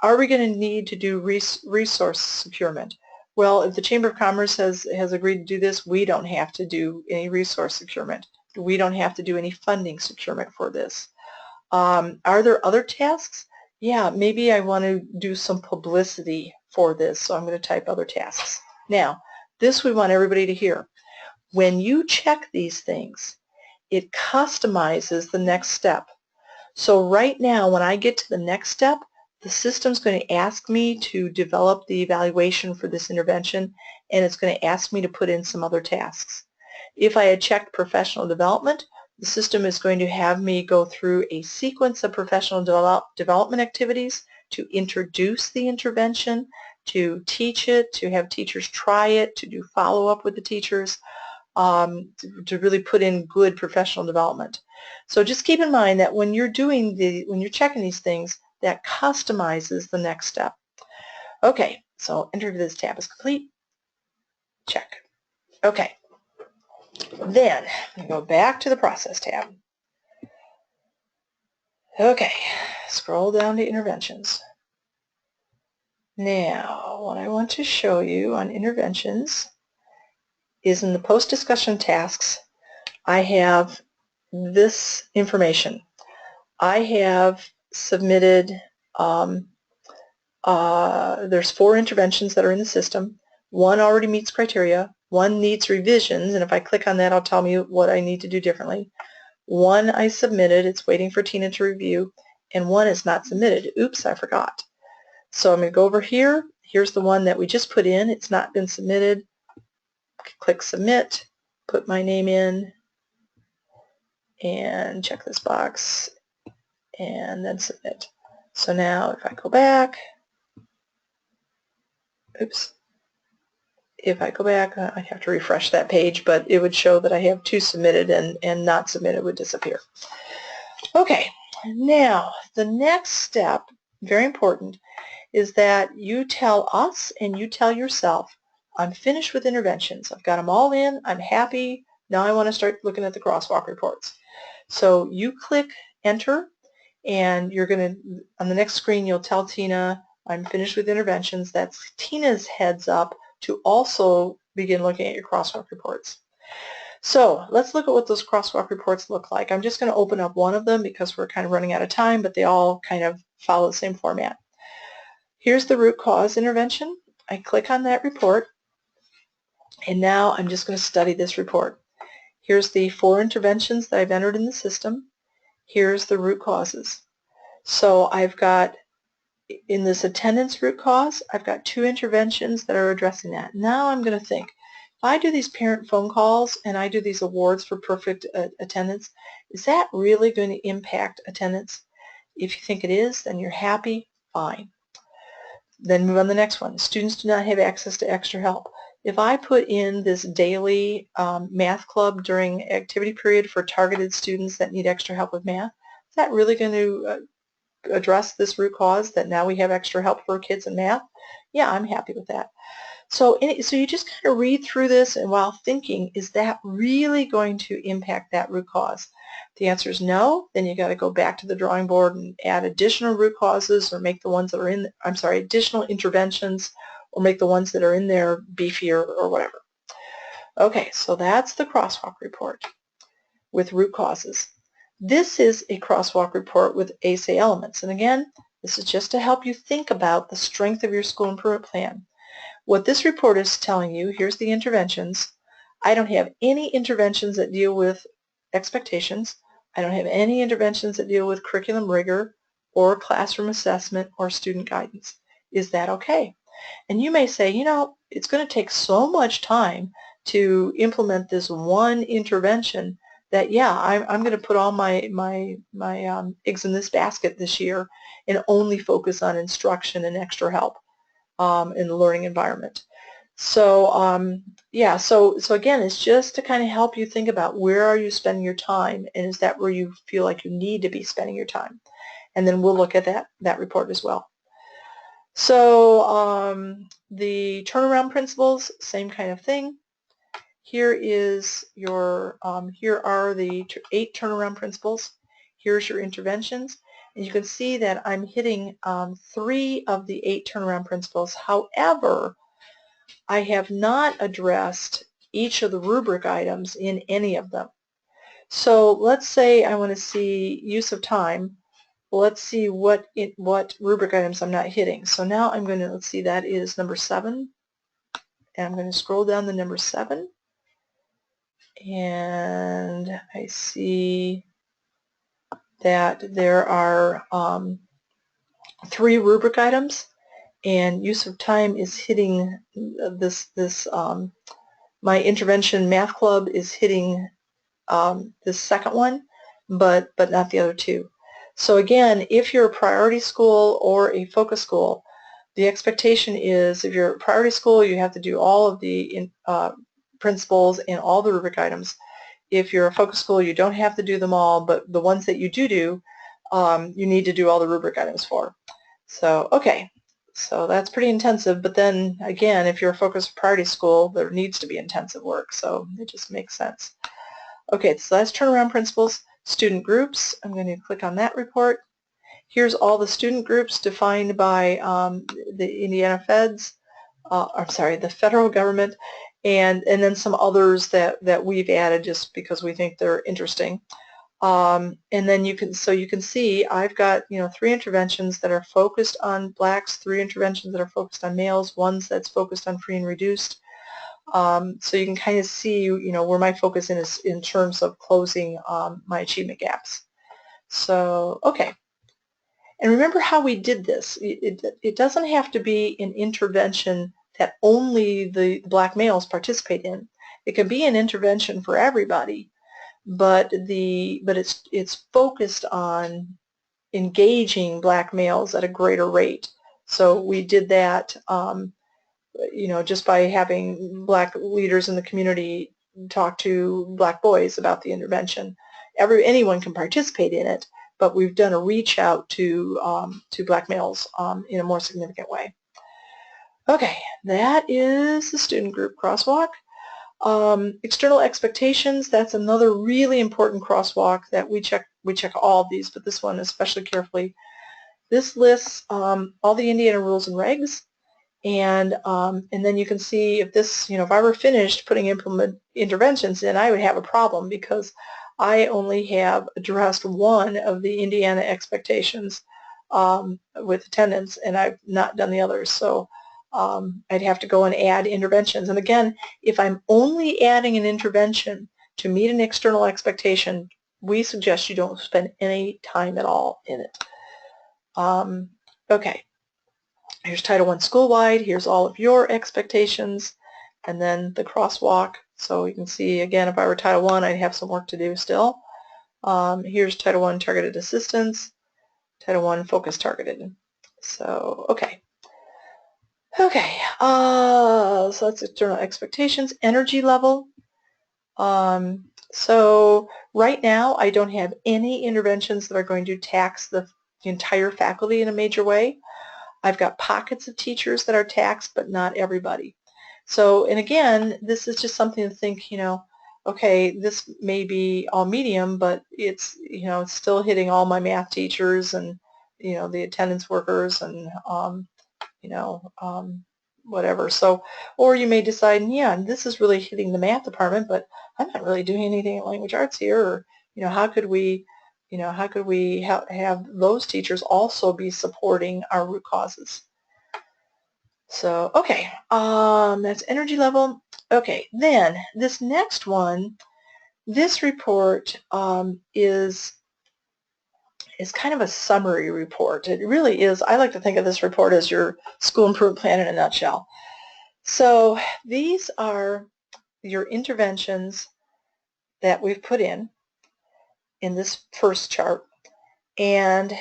Are we going to need to do resource securement? Well, if the Chamber of Commerce has agreed to do this, we don't have to do any resource securement. We don't have to do any funding securement for this. Are there other tasks? Yeah, maybe I want to do some publicity for this, so I'm going to type other tasks. Now, this we want everybody to hear. When you check these things, it customizes the next step. So right now, when I get to the next step, the system's going to ask me to develop the evaluation for this intervention, and it's going to ask me to put in some other tasks. If I had checked professional development, the system is going to have me go through a sequence of professional development activities to introduce the intervention, to teach it, to have teachers try it, to do follow-up with the teachers, to really put in good professional development. So just keep in mind that when you're checking these things, that customizes the next step. Okay, so entry for this tab is complete. Check. Okay. Then we go back to the process tab. Okay, scroll down to interventions. Now, what I want to show you on interventions is in the post-discussion tasks, I have this information. I have submitted, there's 4 interventions that are in the system. 1 already meets criteria. 1 needs revisions, and if I click on that, I'll tell me what I need to do differently. 1 I submitted, it's waiting for Tina to review, and 1 is not submitted. Oops, I forgot. So I'm going to go over here. Here's the one that we just put in. It's not been submitted. Click Submit, put my name in, and check this box, and then Submit. So now if I go back, oops, if I go back, I have to refresh that page, but it would show that I have 2 submitted and not submitted would disappear. Okay, now the next step, very important, is that you tell us and you tell yourself, I'm finished with interventions. I've got them all in. I'm happy. Now I want to start looking at the crosswalk reports. So you click enter, and you're going to, on the next screen, you'll tell Tina, I'm finished with interventions. That's Tina's heads up to also begin looking at your crosswalk reports. So let's look at what those crosswalk reports look like. I'm just going to open up one of them because we're kind of running out of time, but they all kind of follow the same format. Here's the root cause intervention. I click on that report, and now I'm just going to study this report. Here's the 4 interventions that I've entered in the system. Here's the root causes. So I've got, in this attendance root cause, I've got 2 interventions that are addressing that. Now I'm going to think, if I do these parent phone calls and I do these awards for perfect attendance, is that really going to impact attendance? If you think it is, then you're happy, fine. Then move on to the next one. Students do not have access to extra help. If I put in this daily math club during activity period for targeted students that need extra help with math, is that really going to address this root cause that now we have extra help for kids in math? Yeah, I'm happy with that. So you just kind of read through this, and while thinking, is that really going to impact that root cause? If the answer is no, then you got to go back to the drawing board and add additional root causes, or make the ones that are in, additional interventions, or make the ones that are in there beefier or whatever. Okay, so that's the crosswalk report with root causes. This is a crosswalk report with ASA elements, and again, this is just to help you think about the strength of your school improvement plan. What this report is telling you, here's the interventions. I don't have any interventions that deal with expectations. I don't have any interventions that deal with curriculum rigor or classroom assessment or student guidance. Is that okay? And you may say, you know, it's going to take so much time to implement this one intervention that, yeah, I'm going to put all my eggs in this basket this year and only focus on instruction and extra help in the learning environment. So yeah, so again, it's just to kind of help you think about where are you spending your time, and is that where you feel like you need to be spending your time? And then we'll look at that report as well. So the turnaround principles, same kind of thing. Here is your here are the 8 turnaround principles. Here's your interventions. And you can see that I'm hitting 3 of the 8 turnaround principles. However, I have not addressed each of the rubric items in any of them. So let's say I want to see use of time. Let's see what rubric items I'm not hitting. So now I'm going to, let's see, that is number 7. And I'm going to scroll down to number 7. And I see that there are 3 rubric items, and use of time is hitting my intervention math club is hitting this second one, but not the other 2. So again, if you're a priority school or a focus school, the expectation is if you're a priority school, you have to do all of the principles and all the rubric items. If you're a focus school, you don't have to do them all, but the ones that you do, you need to do all the rubric items for. So, okay, so that's pretty intensive, but then again, if you're a focused priority school, there needs to be intensive work, so it just makes sense. Okay, so that's turnaround principles. Student groups, I'm going to click on that report. Here's all the student groups defined by the Indiana Feds, the federal government, and then some others that we've added just because we think they're interesting. And then you can see I've got 3 interventions that are focused on blacks, 3 interventions that are focused on males, 1 that's focused on free and reduced. So you can kind of see where my focus is in terms of closing my achievement gaps. So okay. And remember how we did this. It doesn't have to be an intervention that only the black males participate in. It can be an intervention for everybody, but it's focused on engaging black males at a greater rate. So we did that just by having Black leaders in the community talk to Black boys about the intervention. Anyone can participate in it, but we've done a reach out to Black males in a more significant way. Okay, that is the student group crosswalk. External expectations, that's another really important crosswalk that we check all of these, but this one especially carefully. This lists all the Indiana rules and regs, and then you can see if this, if I were finished putting interventions in, I would have a problem because I only have addressed one of the Indiana expectations with attendance, and I've not done the others. So I'd have to go and add interventions. And again, if I'm only adding an intervention to meet an external expectation, we suggest you don't spend any time at all in it. Okay, here's Title I school-wide. Here's all of your expectations, and then the crosswalk. So you can see, again, if I were Title I, I'd have some work to do still. Here's Title I targeted assistance, Title I focus targeted. So, okay. Okay, so that's external expectations. Energy level. So right now I don't have any interventions that are going to tax the entire faculty in a major way. I've got pockets of teachers that are taxed, but not everybody. So, and again, this is just something to think, okay, this may be all medium, but it's, it's still hitting all my math teachers and, the attendance workers and, whatever. So, or you may decide, yeah, this is really hitting the math department, but I'm not really doing anything in language arts here. Or, how could we, have those teachers also be supporting our root causes? So, okay, that's energy level. Okay, then this next one, this report is kind of a summary report. It really is. I like to think of this report as your school improvement plan in a nutshell. So these are your interventions that we've put in this first chart, and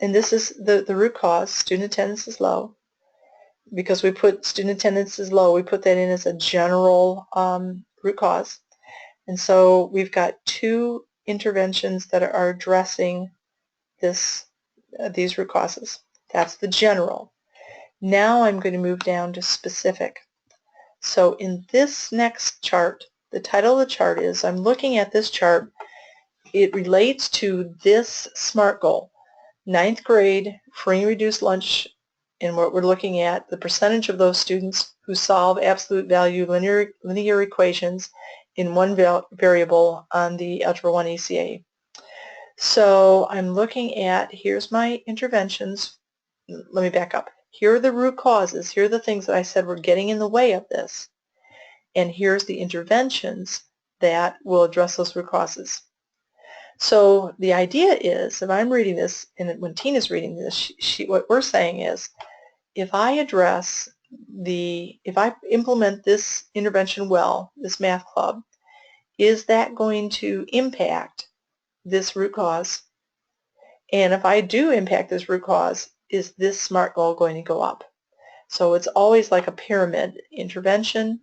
and this is the root cause. Student attendance is low. Because we put student attendance is low, we put that in as a general root cause. And so we've got two interventions that are addressing these root causes. That's the general. Now I'm going to move down to specific. So in this next chart, the title of the chart is, I'm looking at this chart, it relates to this SMART goal. 9th grade, free and reduced lunch, and what we're looking at, the percentage of those students who solve absolute value linear equations in one variable on the Algebra 1 ACA. So I'm looking at, here's my interventions. Let me back up. Here are the root causes. Here are the things that I said were getting in the way of this. And here's the interventions that will address those root causes. So the idea is, if I'm reading this, and when Tina's reading this, what we're saying is, if I implement this intervention well, this math club, is that going to impact this root cause? And if I do impact this root cause, is this SMART goal going to go up? So it's always like a pyramid. Intervention,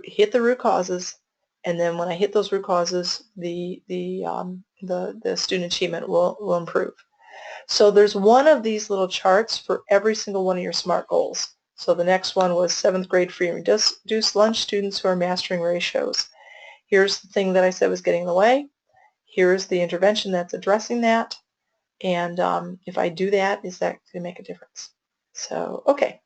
hit the root causes, and then when I hit those root causes, the student achievement will improve. So there's one of these little charts for every single one of your SMART goals. So the next one was 7th grade free and reduced lunch students who are mastering ratios. Here's the thing that I said was getting in the way. Here's the intervention that's addressing that. And if I do that, is that going to make a difference? So, okay.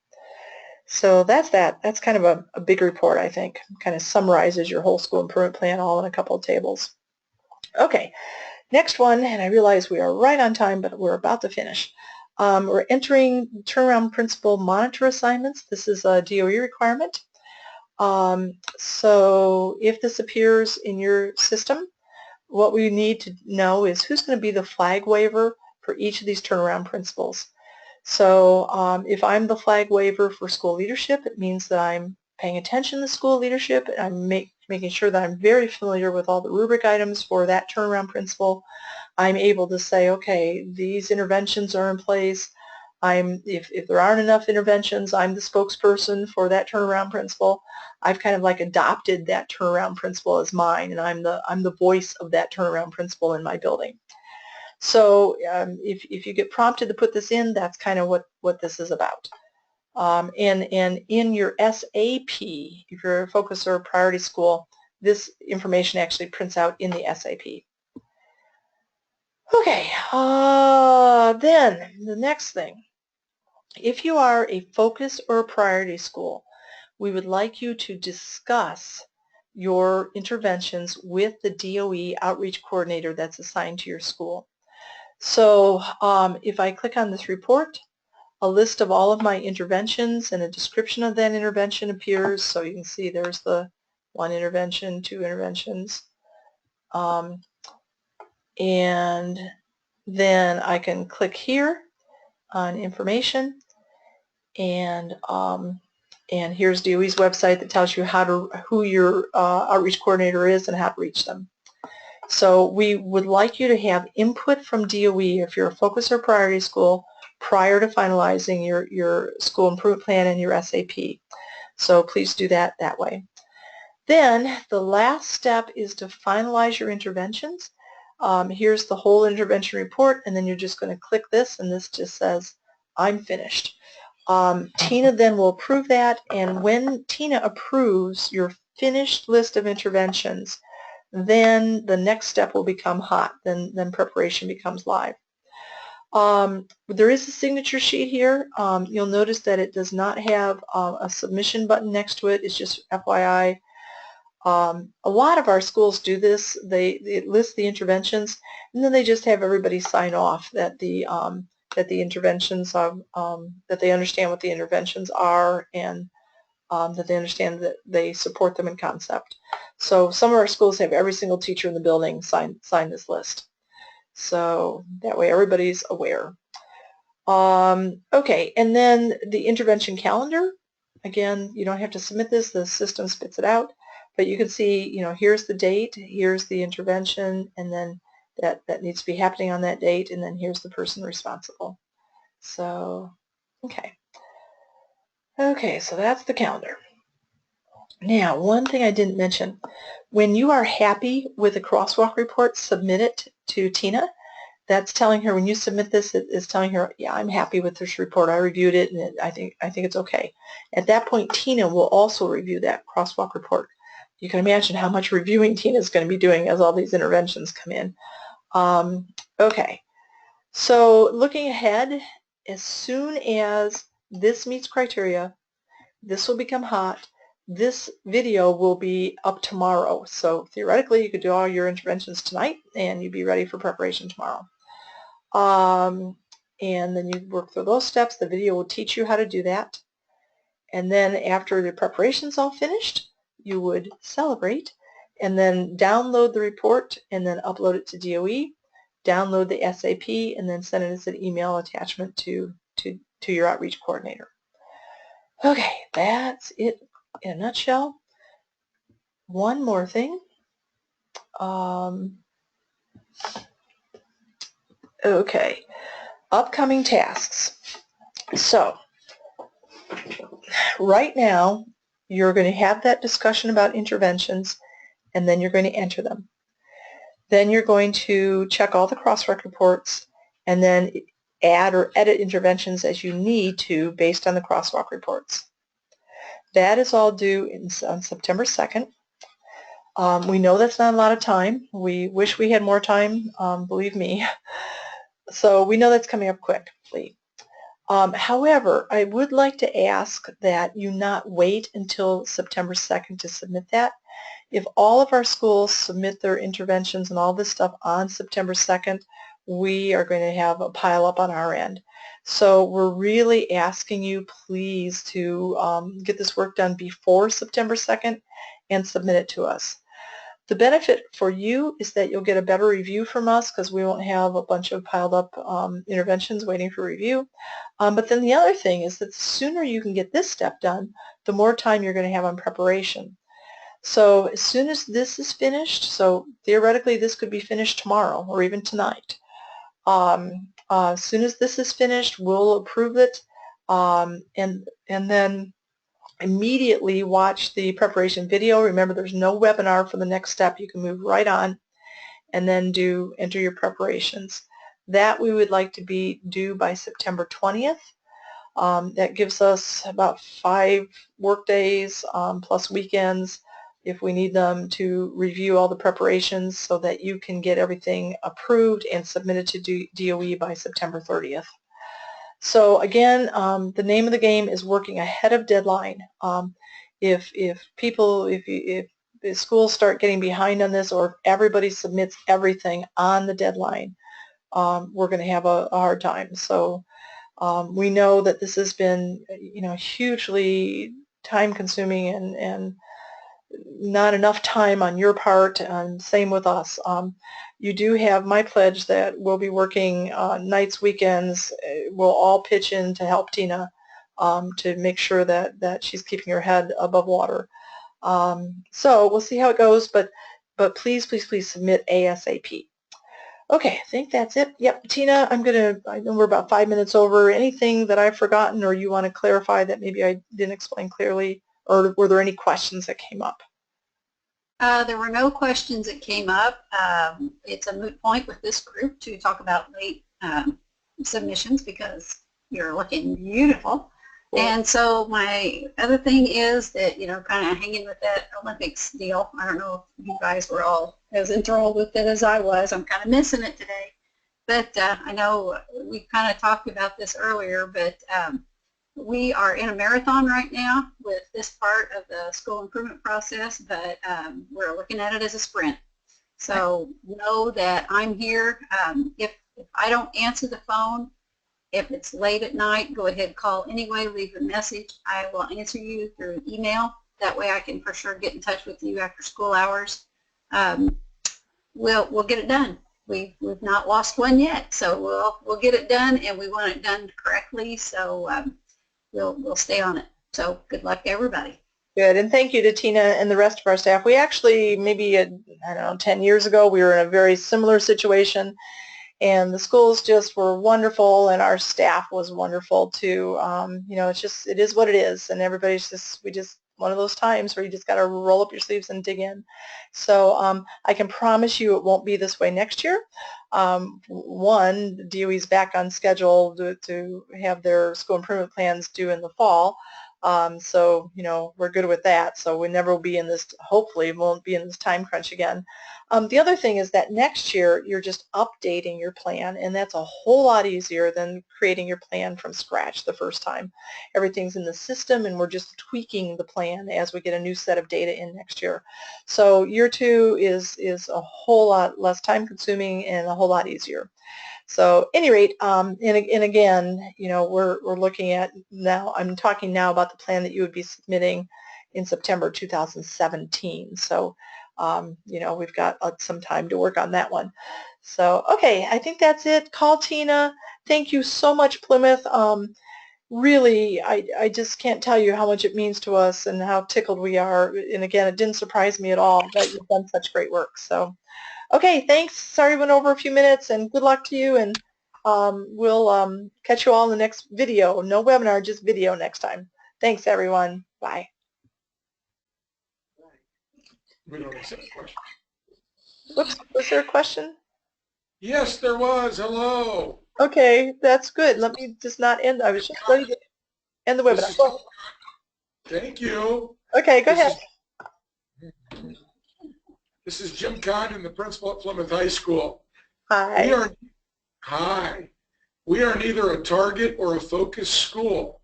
So that's that. That's kind of a big report, I think. Kind of summarizes your whole school improvement plan all in a couple of tables. Okay. Next one, and I realize we are right on time, but we're about to finish. We're entering turnaround principle monitor assignments. This is a DOE requirement. So if this appears in your system, what we need to know is who's going to be the flag waver for each of these turnaround principles. So if I'm the flag waver for school leadership, it means that I'm paying attention to school leadership, and I'm making sure that I'm very familiar with all the rubric items for that turnaround principle. I'm able to say, okay, these interventions are in place. if there aren't enough interventions, I'm the spokesperson for that turnaround principle. I've kind of like adopted that turnaround principle as mine, and I'm the voice of that turnaround principle in my building. So if you get prompted to put this in, that's kind of what this is about. And in your SAP, if you're a focus or a priority school, this information actually prints out in the SAP. Okay, then the next thing. If you are a focus or a priority school, we would like you to discuss your interventions with the DOE outreach coordinator that's assigned to your school. So if I click on this report, a list of all of my interventions and a description of that intervention appears. So you can see there's the one intervention, two interventions. And then I can click here on information, and here's DOE's website that tells you who your outreach coordinator is and how to reach them. So we would like you to have input from DOE if you're a focus or priority school prior to finalizing your school improvement plan and your SAP. So please do that way. Then the last step is to finalize your interventions. Here's the whole intervention report, and then you're just going to click this, and this just says, I'm finished. Tina then will approve that, and when Tina approves your finished list of interventions, then the next step will become hot. Then preparation becomes live. There is a signature sheet here. You'll notice that it does not have a submission button next to it. It's just FYI. A lot of our schools do this. They list the interventions, and then they just have everybody sign off that the interventions that they understand what the interventions are, and that they understand that they support them in concept. So some of our schools have every single teacher in the building sign this list. So that way everybody's aware. Okay, and then the intervention calendar. Again, you don't have to submit this. The system spits it out. But you can see, here's the date, here's the intervention, and then that needs to be happening on that date, and then here's the person responsible. So, okay. Okay, so that's the calendar. Now, one thing I didn't mention, when you are happy with a crosswalk report, submit it to Tina. That's telling her, when you submit this, it is telling her, yeah, I'm happy with this report. I reviewed it, and I think it's okay. At that point, Tina will also review that crosswalk report. You can imagine how much reviewing Tina is going to be doing as all these interventions come in. Okay, so looking ahead, as soon as this meets criteria, this will become hot. This video will be up tomorrow. So theoretically, you could do all your interventions tonight, and you'd be ready for preparation tomorrow. And then you work through those steps. The video will teach you how to do that. And then after the preparation's all finished, you would celebrate and then download the report and then upload it to DOE, download the SAP, and then send it as an email attachment to your outreach coordinator. Okay, that's it in a nutshell. One more thing. Okay, upcoming tasks. So right now, you're going to have that discussion about interventions, and then you're going to enter them. Then you're going to check all the crosswalk reports, and then add or edit interventions as you need to based on the crosswalk reports. That is all due on September 2nd. We know that's not a lot of time. We wish we had more time, believe me. So we know that's coming up quickly. However, I would like to ask that you not wait until September 2nd to submit that. If all of our schools submit their interventions and all this stuff on September 2nd, we are going to have a pile up on our end. So we're really asking you, please, to get this work done before September 2nd and submit it to us. The benefit for you is that you'll get a better review from us because we won't have a bunch of piled up interventions waiting for review. But then the other thing is that the sooner you can get this step done, the more time you're going to have on preparation. So as soon as this is finished, so theoretically this could be finished tomorrow or even tonight, As soon as this is finished, we'll approve it, and then immediately watch the preparation video. Remember, there's no webinar for the next step. You can move right on and then enter your preparations. That we would like to be due by September 20th. That gives us about 5 work days plus weekends if we need them to review all the preparations so that you can get everything approved and submitted to DOE by September 30th. So again, the name of the game is working ahead of deadline. If the schools start getting behind on this, or if everybody submits everything on the deadline, we're going to have a hard time. So we know that this has been, hugely time-consuming and not enough time on your part, and same with us. You do have my pledge that we'll be working nights, weekends. We'll all pitch in to help Tina to make sure that she's keeping her head above water. So we'll see how it goes, but please, please, please submit ASAP. Okay, I think that's it. Yep, Tina, I know we're about 5 minutes over. Anything that I've forgotten or you want to clarify that maybe I didn't explain clearly, or were there any questions that came up? There were no questions that came up. It's a moot point with this group to talk about late submissions because you're looking beautiful. Cool. And so my other thing is that, kind of hanging with that Olympics deal. I don't know if you guys were all as enthralled with it as I was. I'm kind of missing it today. But I know we kind of talked about this earlier, but we are in a marathon right now with this part of the school improvement process, but we're looking at it as a sprint. So know that I'm here. If I don't answer the phone, if it's late at night, go ahead, call anyway, leave a message. I will answer you through email. That way I can for sure get in touch with you after school hours. We'll get it done. We've not lost one yet, so we'll get it done, and we want it done correctly. So we'll stay on it. So good luck to everybody. Good, and thank you to Tina and the rest of our staff. We actually, maybe, I don't know, 10 years ago, we were in a very similar situation, and the schools just were wonderful, and our staff was wonderful too. It is what it is, and everybody's one of those times where you just got to roll up your sleeves and dig in. So I can promise you it won't be this way next year. One, DOE's back on schedule to have their school improvement plans due in the fall. So, we're good with that. So we never will be in this, hopefully won't be in this time crunch again. The other thing is that next year you're just updating your plan, and that's a whole lot easier than creating your plan from scratch the first time. Everything's in the system, and we're just tweaking the plan as we get a new set of data in next year. So year 2 is a whole lot less time consuming and a whole lot easier. So at any rate, and again, we're looking at now, I'm talking now about the plan that you would be submitting in September 2017. So, we've got some time to work on that one. So, okay, I think that's it. Call Tina. Thank you so much, Plymouth. Really, I just can't tell you how much it means to us and how tickled we are. And again, it didn't surprise me at all that you've done such great work. So. Okay, thanks. Sorry went over a few minutes, and good luck to you, and we'll catch you all in the next video. No webinar, just video next time. Thanks, everyone. Bye. We don't accept questions. Whoops, was there a question? Yes, there was. Hello. Okay, that's good. Let me just not end. I was just ready to end the webinar. Thank you. Okay, go ahead. This is Jim Condon, the principal at Plymouth High School. Hi. We are neither a target or a focus school.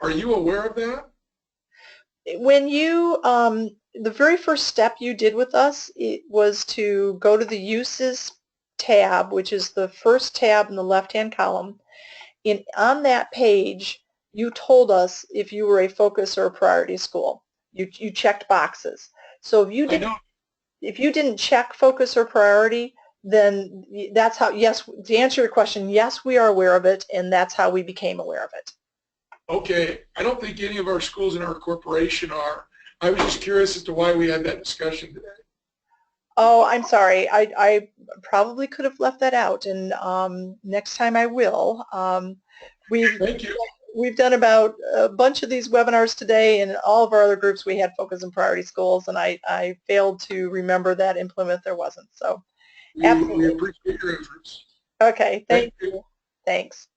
Are you aware of that? When you, the very first step you did with us, it was to go to the Uses tab, which is the first tab in the left-hand column. On that page, you told us if you were a focus or a priority school. You checked boxes. So if you didn't check focus or priority, then that's how, yes, to answer your question, yes, we are aware of it, and that's how we became aware of it. Okay, I don't think any of our schools in our corporation are. I was just curious as to why we had that discussion today. Oh, I'm sorry. I probably could have left that out, and next time I will. Thank you. We've done about a bunch of these webinars today, and all of our other groups we had focus and priority schools, and I failed to remember that in Plymouth there wasn't. So We absolutely. appreciate your efforts. Okay, thank you. Thanks.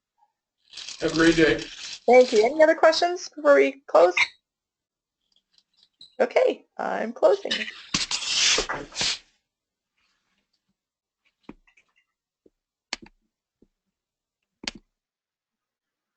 Have a great day. Thank you. Any other questions before we close? Okay, I'm closing.